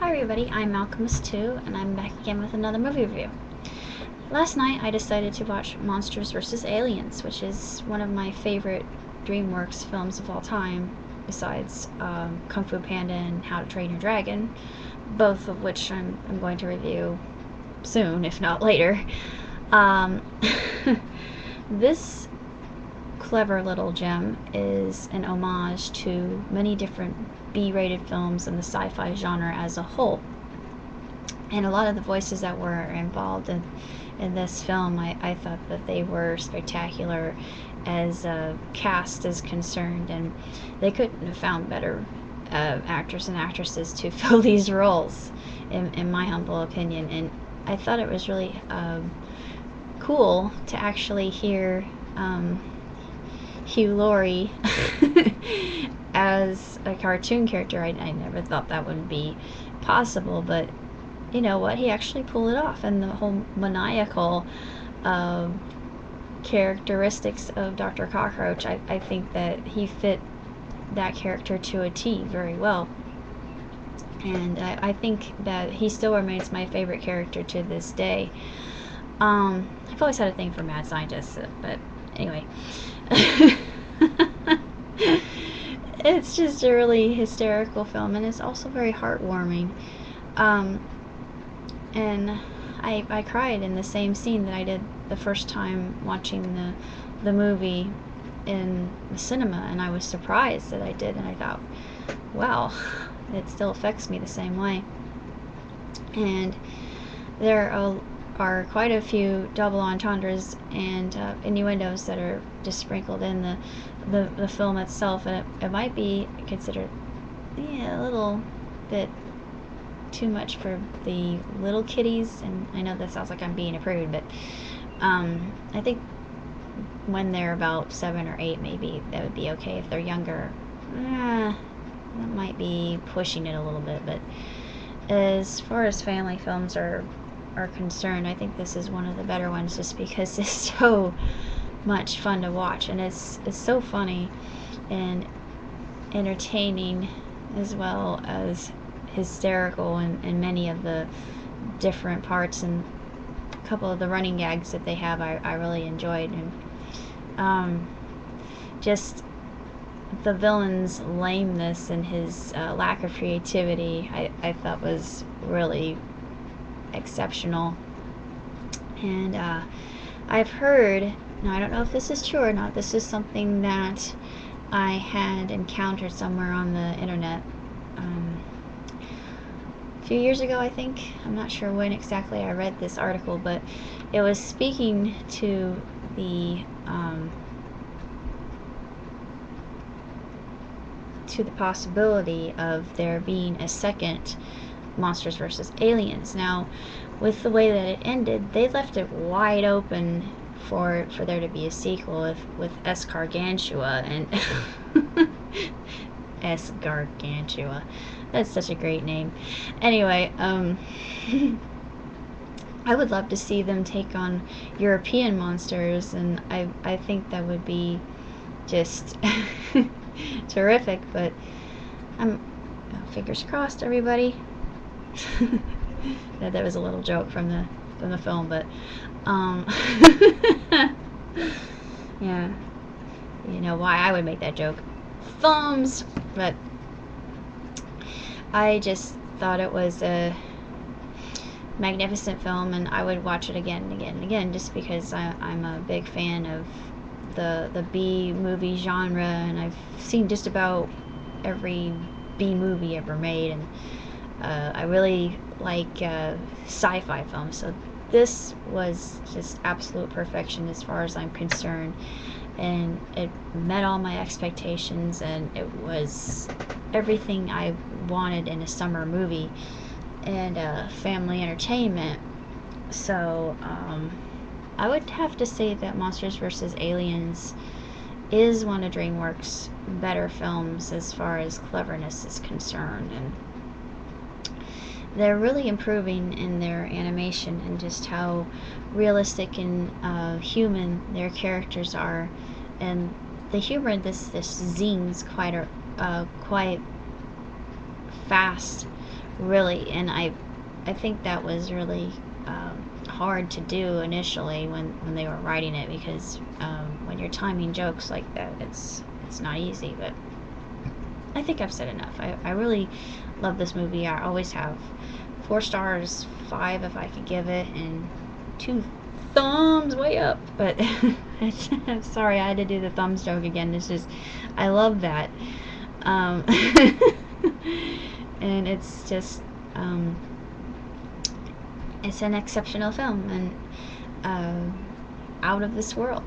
Hi everybody, I'm Malcolmus2 and I'm back again with another movie review. Last night I decided to watch Monsters vs. Aliens, which is one of my favorite Dreamworks films of all time, besides Kung Fu Panda and How to Train Your Dragon, both of which I'm going to review soon, if not later. Um, this clever little gem is an homage to many different B-rated films in the sci-fi genre as a whole. And a lot of the voices that were involved in this film, I thought that they were spectacular as cast is concerned, and they couldn't have found better actors and actresses to fill these roles, in my humble opinion. And I thought it was really cool to actually hear Hugh Laurie as a cartoon character. I never thought that would be possible, but you know what? He actually pulled it off, and the whole maniacal characteristics of Dr. Cockroach, I think that he fit that character to a T very well. And I think that he still remains my favorite character to this day. I've always had a thing for mad scientists, but anyway. It's just a really hysterical film, and it's also very heartwarming. And I cried in the same scene that I did the first time watching the movie in the cinema, and I was surprised that I did, and I thought, wow, it still affects me the same way. And there are quite a few double entendres and innuendos that are just sprinkled in the film itself, and it might be considered a little bit too much for the little kiddies. And I know that sounds like I'm being a prude, but I think when they're about 7 or 8, maybe that would be okay. If they're younger, that might be pushing it a little bit. But as far as family films are concerned, I think this is one of the better ones, just because it's so much fun to watch, and it's so funny and entertaining, as well as hysterical in many of the different parts, and a couple of the running gags that they have I really enjoyed. And just the villain's lameness and his lack of creativity, I thought was really exceptional. And I've heard, now I don't know if this is true or not, this is something that I had encountered somewhere on the internet a few years ago, I think. I'm not sure when exactly I read this article, but it was speaking to the possibility of there being a second Monsters vs. Aliens. Now, with the way that it ended, they left it wide open for there to be a sequel with S. Gargantua and S. Gargantua. That's such a great name. Anyway, I would love to see them take on European monsters, and I think that would be just terrific. But fingers crossed, everybody. That was a little joke from the film, but yeah, you know why I would make that joke. Thumbs. But I just thought it was a magnificent film, and I would watch it again and again and again, just because I'm a big fan of the B movie genre, and I've seen just about every B movie ever made, and I really like sci-fi films, so this was just absolute perfection as far as I'm concerned, and it met all my expectations, and it was everything I wanted in a summer movie and family entertainment. So I would have to say that Monsters vs. Aliens is one of DreamWorks' better films as far as cleverness is concerned, and they're really improving in their animation and just how realistic and human their characters are. And the humor in this zings quite fast really, and I think that was really hard to do initially when they were writing it, because when you're timing jokes like that, it's not easy. But I think I've said enough. I really love this movie. I always have. 4 stars, 5 if I could give it, and 2 thumbs way up. But I'm sorry, I had to do the thumbs joke again. It's just, I love that. Um, and it's just, it's an exceptional film, and out of this world.